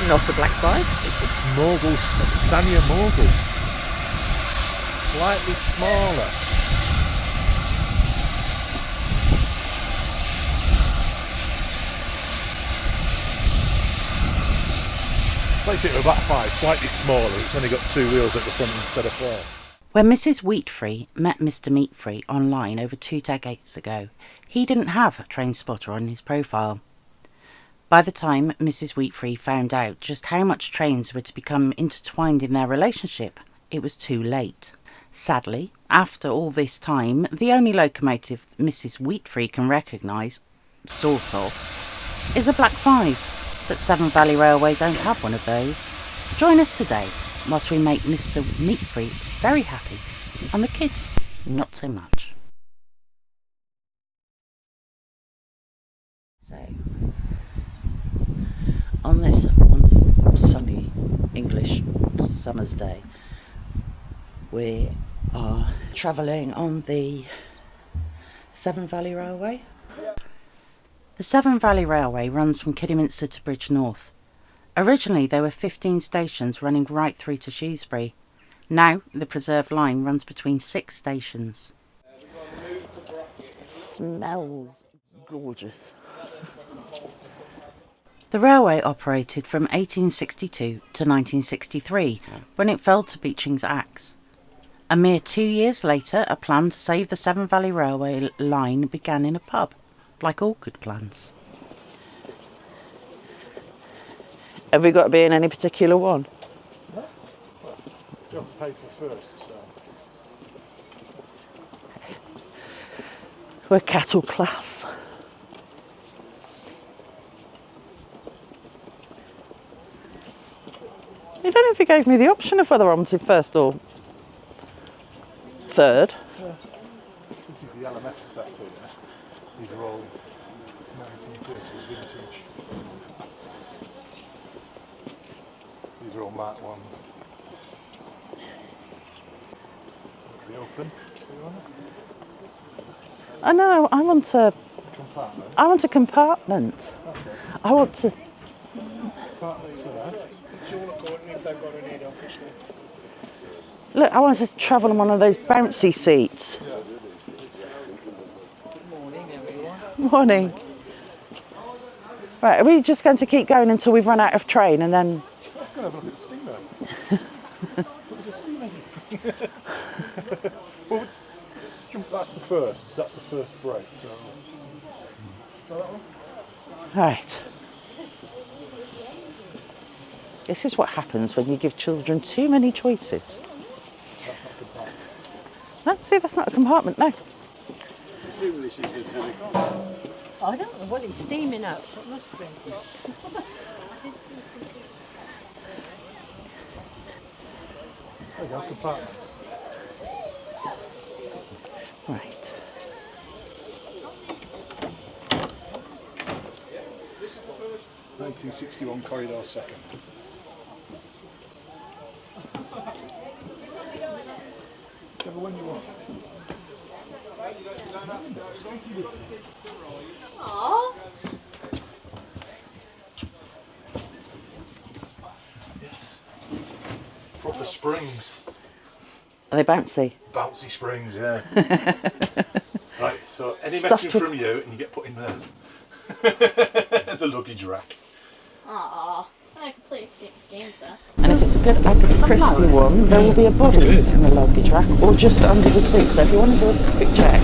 Not a black 5. It's a Mogul, Stania Mogul. Slightly smaller. Basically a black 5, slightly smaller. It's only got 2 wheels at the front instead of 4. When Mrs. Wheatfree met Mr. Meatfree online over 2 decades ago, he didn't have a train spotter on his profile. By the time Mrs. Wheatfree found out just how much trains were to become intertwined in their relationship, it was too late. Sadly, after all this time, the only locomotive Mrs. Wheatfree can recognise, sort of, is a black 5. But Severn Valley Railway don't have one of those. Join us today whilst we make Mr. Meatfree very happy and the kids not so much. So, on this wonderful sunny English summer's day, we are travelling on the Severn Valley Railway. The Severn Valley Railway runs from Kidderminster to Bridgenorth. Originally there were 15 stations running right through to Shrewsbury. Now the preserved line runs between 6 stations. It smells gorgeous. The railway operated from 1862 to 1963 when it fell to Beeching's axe. A mere 2 years later, a plan to save the Severn Valley Railway line began in a pub. Like all good plans. Have we got to be in any particular one? No. Well, you have to pay for first, so. We're cattle class. I don't know if he gave me the option of whether I wanted first or third. Yeah. This is the LMS set here. These are all 1930s vintage. These are all Mark 1s. They open. I know, I want a Compartment. I want a compartment. Okay. I want to. Compartments there. Look, I want to travel on one of those bouncy seats. Yeah. Good morning, everyone. Morning. Right, are we just going to keep going until we've run out of train and then... Let's go have a look at the steamer. Look at the steamer. Well, that's the first. That's the first break. So. Try that one? Right. This is what happens when you give children too many choices. That's not a compartment. No, see, that's not a compartment, no. Presumably she's a telecom. I don't know, well, it's steaming up, so it must be. There you go, compartments. Right. (1961) corridor second. Whichever one you want. Aww. Yes. Proper springs. Are they bouncy? Bouncy springs, yeah. Right, so any Stuffed message with- from you and you get put in there. The luggage rack. Aww. I could play games there. And if it's a good Agatha Christie one, there will be a body It is. in the luggage rack or just under the seat. So if you want to do a quick check.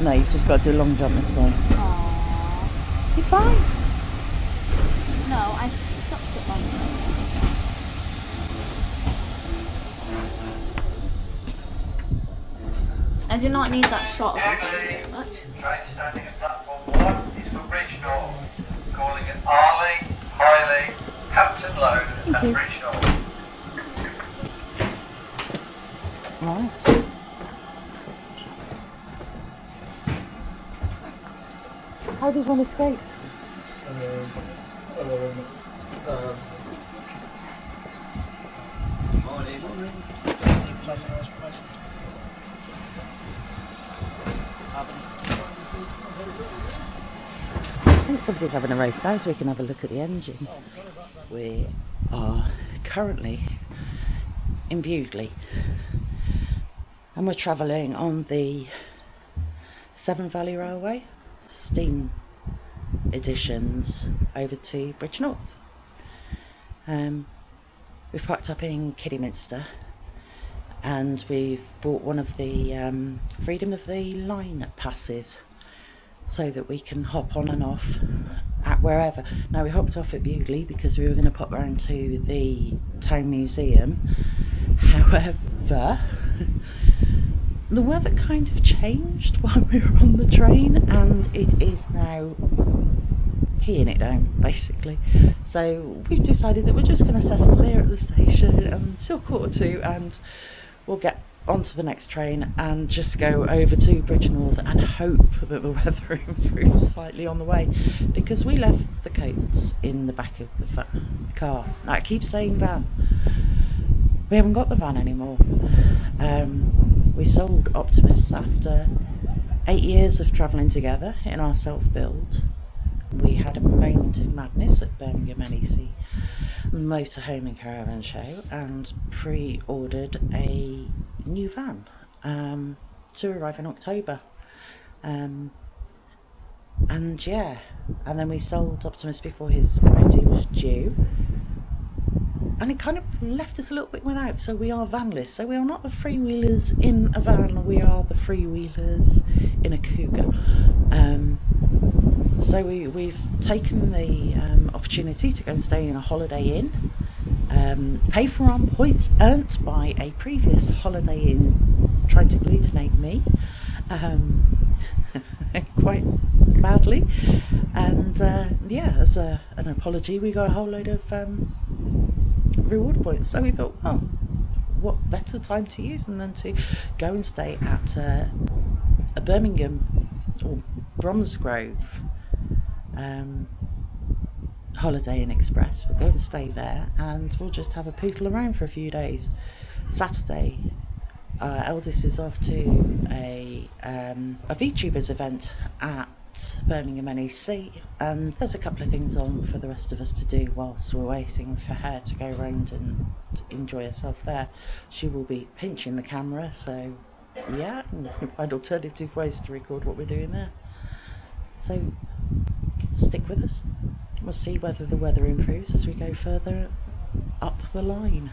No, you've just got to do a long jump this way. Aww. You fine? No, I stopped it long ago. I do not need that shot of it very much. Train standing at platform 1 is for Bridgenorth. Calling at Arley, Highley, Hampton Load and Bridgenorth. Right. How did one escape? I think somebody's having a race now so we can have a look at the engine. We are currently in Bewdley and we're travelling on the Severn Valley Railway steam editions over to Bridgenorth. We've parked up in Kidderminster and we've bought one of the Freedom of the Line passes so that we can hop on and off at wherever. Now we hopped off at Bewdley because we were going to pop round to the town museum. However, the weather kind of changed while we were on the train and it is now peeing it down basically. So we've decided that we're just going to settle here at the station until 2:15 and we'll get onto the next train and just go over to Bridgenorth and hope that the weather improves slightly on the way, because we left the coats in the back of the car. I keep saying van. We haven't got the van anymore. We sold Optimus after 8 years of travelling together in our self-build. We had a moment of madness at Birmingham NEC Motorhome and Caravan Show and pre-ordered a new van to arrive in October. And then we sold Optimus before his MOT was due. And it kind of left us a little bit without, so we are vanless. So we are not the freewheelers in a van, we are the freewheelers in a cougar. So we've taken the opportunity to go and stay in a Holiday Inn, pay for our points earned by a previous Holiday Inn trying to glutinate me quite badly, and as an apology we got a whole load of reward points. So we thought, oh, what better time to use them than to go and stay at a Birmingham or Bromsgrove Holiday Inn Express. We'll go and stay there and we'll just have a poodle around for a few days. Saturday, our eldest is off to a VTubers event at Birmingham NEC, and there's a couple of things on for the rest of us to do whilst we're waiting for her to go around and enjoy herself there. She will be pinching the camera, so yeah, we'll find alternative ways to record what we're doing there. So stick with us. We'll see whether the weather improves as we go further up the line.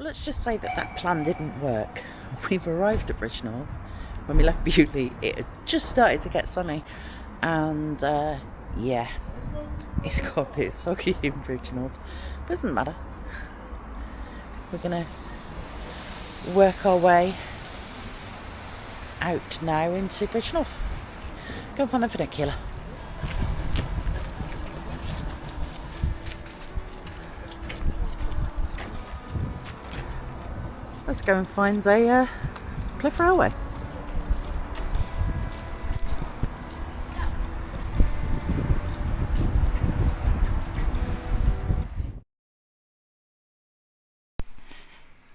let's just say that that plan didn't work. We've arrived at Bridgenorth. When we left Bewley, it had just started to get sunny, and yeah, it's got a bit soggy in Bridgenorth. Doesn't matter. We're gonna work our way out now into Bridgenorth. Go and find the funicular. Let's go and find a cliff railway.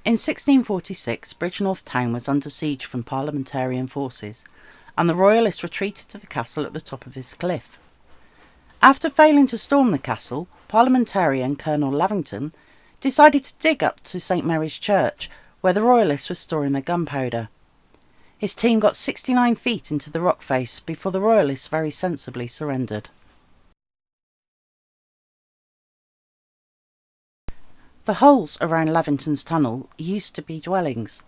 In 1646, Bridgenorth town was under siege from parliamentarian forces, and the royalists retreated to the castle at the top of this cliff. After failing to storm the castle, parliamentarian Colonel Lavington decided to dig up to St Mary's Church, where the royalists were storing their gunpowder. His team got 69 feet into the rock face before the royalists very sensibly surrendered. The holes around Lavington's tunnel used to be dwellings.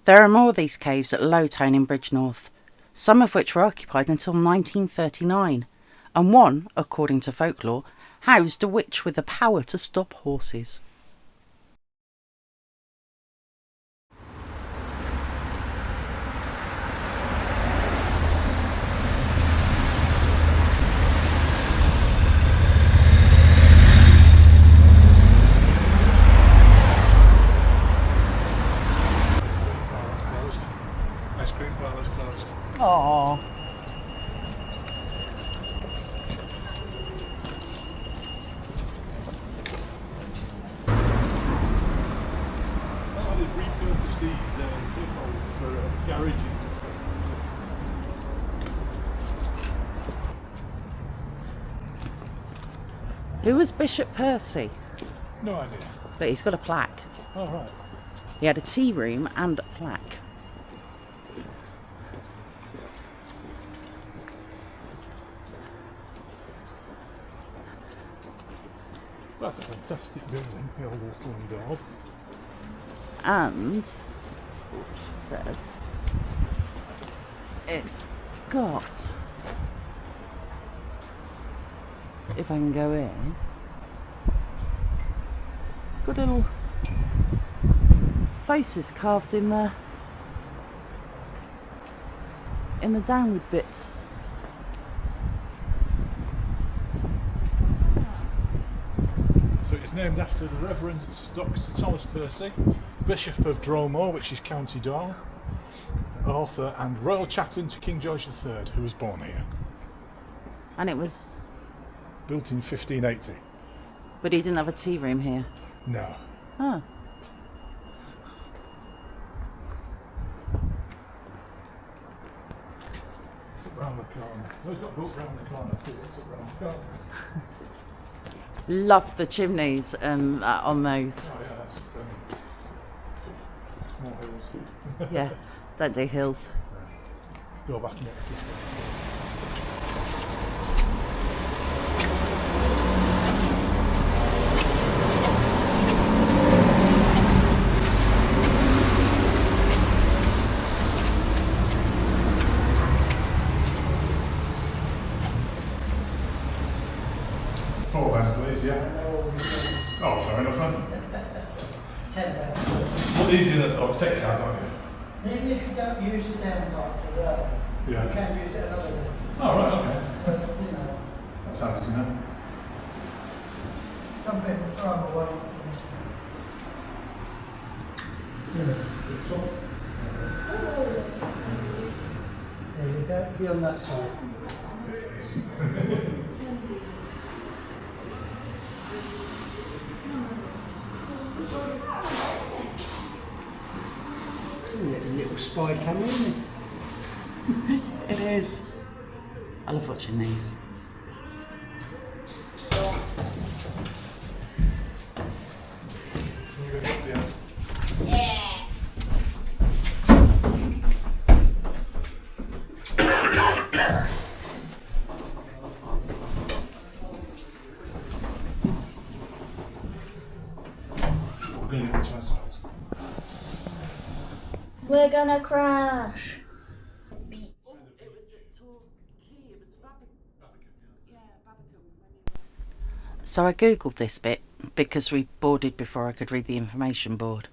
There are more of these caves at Lowtown in Bridgenorth, some of which were occupied until 1939, and one, according to folklore, housed a witch with the power to stop horses. Ice cream parlour's closed. Aww. Oh, they've repurposed these cliff holes for garages and stuff. Who was Bishop Percy? No idea. But he's got a plaque. Oh, right. He had a tea room and a plaque. That's a fantastic building, the old Auckland Daub. And which says it's got, if I can go in, it's got little faces carved in the downward bits. So it's named after the Reverend Dr. Thomas Percy, Bishop of Dromore, which is County Down, author and Royal Chaplain to King George III, who was born here. And it was, Built in 1580. but he didn't have a tea room here. No. Oh. It's up round the corner. No, it's not built round the corner, it's up round the corner. Love the chimneys on those. Oh yeah, that's small hills. Yeah, don't do hills. Go back and get four then, please, yeah. Oh, fair enough then. What easier than I thought, take card, don't you? Even if you don't use it down like today, Yeah. you can use it another day. Oh, right, okay. But, you know, That's handy to know. some people throw them away. There you go, be on that side. It's a little spy camera, isn't it? It is. I love watching these. Yeah. We're going to get to ourselves. We're gonna crash. So I googled this bit because we boarded before I could read the information board.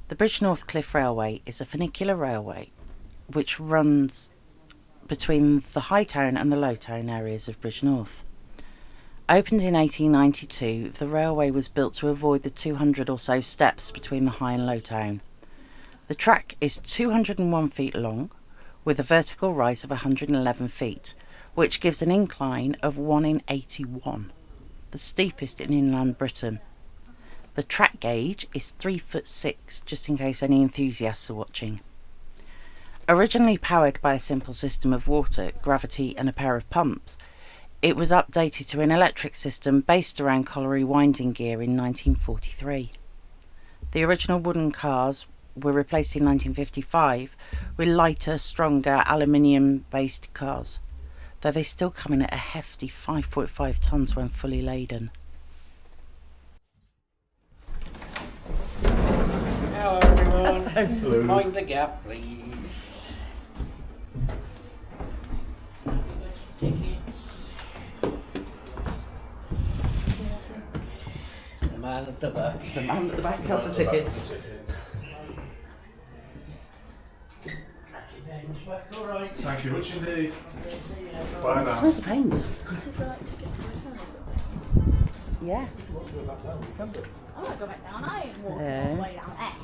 The Bridgenorth Cliff Railway is a funicular railway which runs between the High Town and the Low Town areas of Bridgenorth. Opened in 1892, the railway was built to avoid the 200 or so steps between the High and Low Town. The track is 201 feet long, with a vertical rise of 111 feet, which gives an incline of 1 in 81, the steepest in inland Britain. The track gauge is 3'6", just in case any enthusiasts are watching. Originally powered by a simple system of water, gravity and a pair of pumps, it was updated to an electric system based around colliery winding gear in 1943. The original wooden cars were replaced in 1955 with lighter, stronger aluminium-based cars, though they still come in at a hefty 5.5 tonnes when fully laden. Hello everyone. Hello. Mind the gap, please. Tickets. The man at the back. The man at the back has the tickets. Alright. Thank you much indeed. It Bye now. smells of paint. Is there like tickets for return? Yeah. Oh, I go back down. I walk all Yeah. the way down there.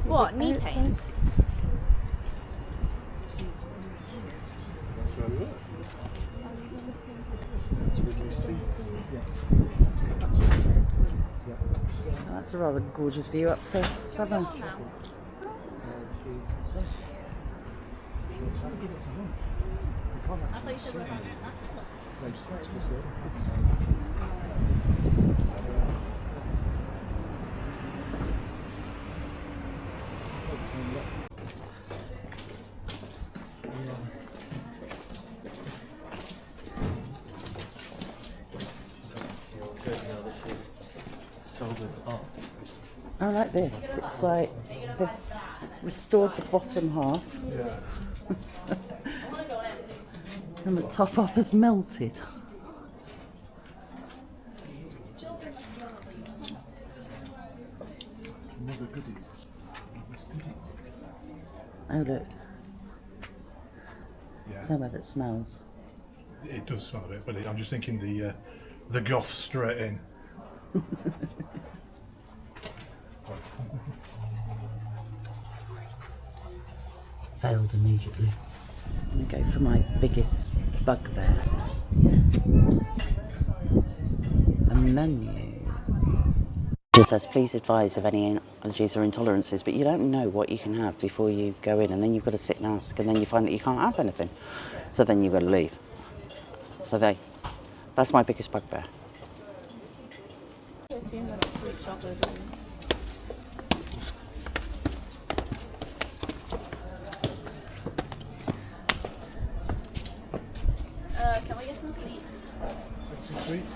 What, knee pain? That's where we were. That's where we see. That's a rather gorgeous view up to Severn. Oh, now. I thought you said we're going that. I like this. It's like they've restored the bottom half Yeah. I want to go in. and the top half has melted. Another goodies. Oh look, Yeah. somewhere that smells. It does smell a bit, but I'm just thinking the goth straight in. Failed immediately. I'm going to go for my biggest bugbear. A menu. Just says, please advise of any allergies or intolerances, but you don't know what you can have before you go in, and then you've got to sit and ask, and then you find that you can't have anything. So then you've got to leave. So that's my biggest bugbear. I assume that it's sweet chocolate. Can we get some sweets? Some sweets.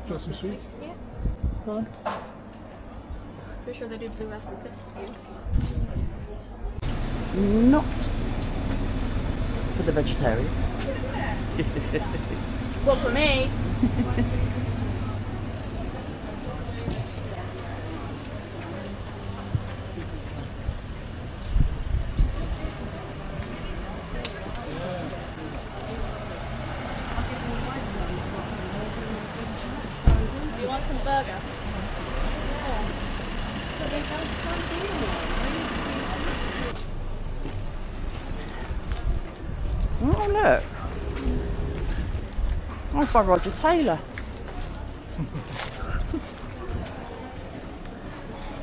Got some sweets? Yeah. Go on. Pretty sure they do blue raspberry crisp for you. Not for the vegetarian. Well, for me. You want some burger? Oh look, that's by Roger Taylor.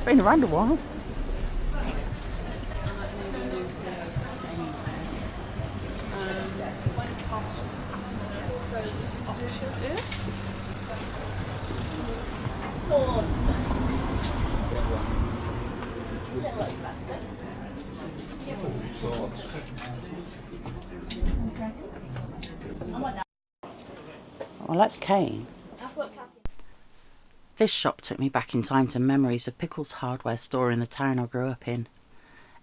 Been around a while. Swords. I like the cane. That's what Cassie. This shop took me back in time to memories of Pickle's hardware store in the town I grew up in.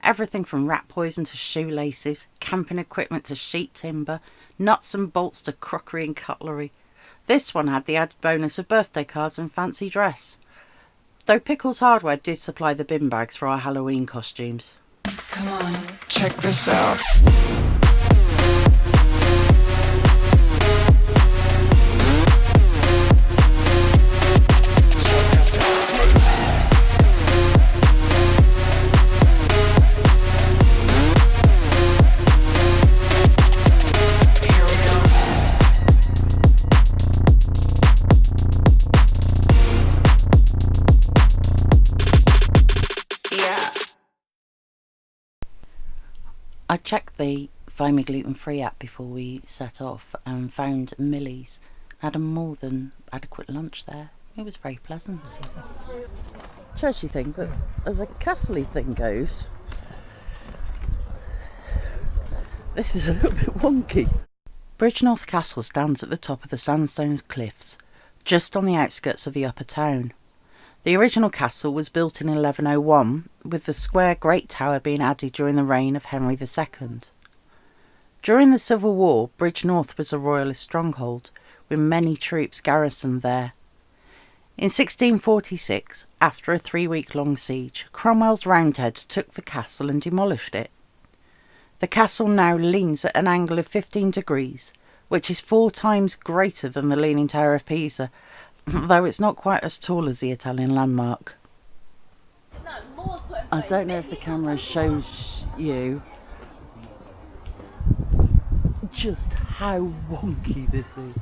Everything from rat poison to shoelaces, camping equipment to sheet timber, nuts and bolts to crockery and cutlery. This one had the added bonus of birthday cards and fancy dress. Though Pickle's hardware did supply the bin bags for our Halloween costumes. Come on, check this out. I checked the Find Me Gluten Free app before we set off and found Millie's. Had a more than adequate lunch there. It was very pleasant. Churchy thing, but as a castle-y thing goes, this is a little bit wonky. Bridgenorth Castle stands at the top of the sandstone cliffs, just on the outskirts of the upper town. The original castle was built in 1101, with the square Great Tower being added during the reign of Henry II. During the Civil War, Bridgenorth was a royalist stronghold, with many troops garrisoned there. In 1646, after a 3-week-long siege, Cromwell's Roundheads took the castle and demolished it. The castle now leans at an angle of 15 degrees, which is 4 times greater than the Leaning Tower of Pisa, though it's not quite as tall as the Italian landmark. I don't know if the camera shows you just how wonky this is.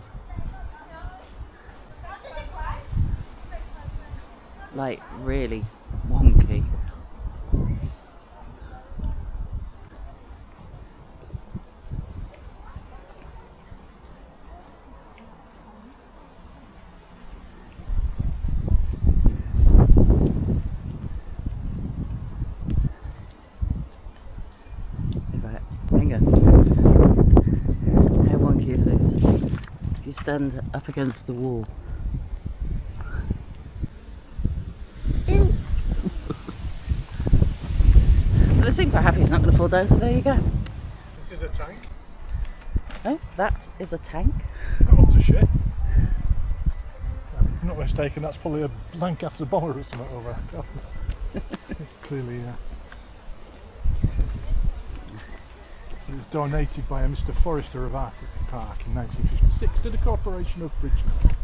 Like, really wonky. Hang on. How wonky is this? If you stand up against the wall. But they seem quite happy it's not going to fall down, so there you go. This is a tank. Oh, that is a tank. That one's a ship. If I'm not mistaken, that's probably a Lancaster bomber or something over there. Clearly, It was donated by a Mr. Forrester of Arctic Park in 1956 to the Corporation of Bridgnorth.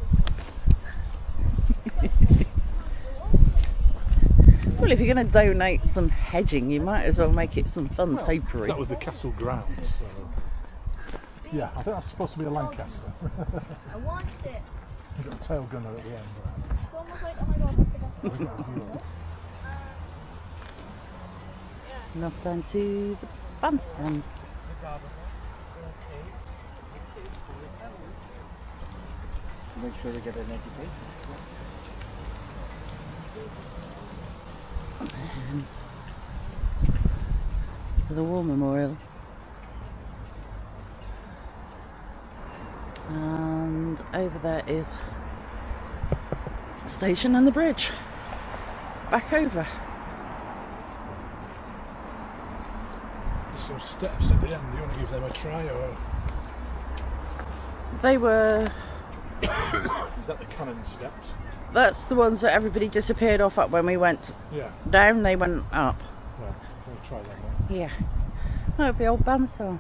Well, if you're going to donate some hedging, you might as well make it some fun topiary. That was the castle grounds, so yeah, I think that's supposed to be a Lancaster. I want it. You've got a tail gunner at the end. Oh my god, Enough down to the bandstand. Make sure they get an education. To the War Memorial. And over there is the station and the bridge. Back over. There's some steps at the end. Do you want to give them a try, or They were... is that the cannon steps? That's the ones that everybody disappeared off at when we went Yeah. down, they went up. Well, we'll try that one. Yeah. Oh, the old bandstand.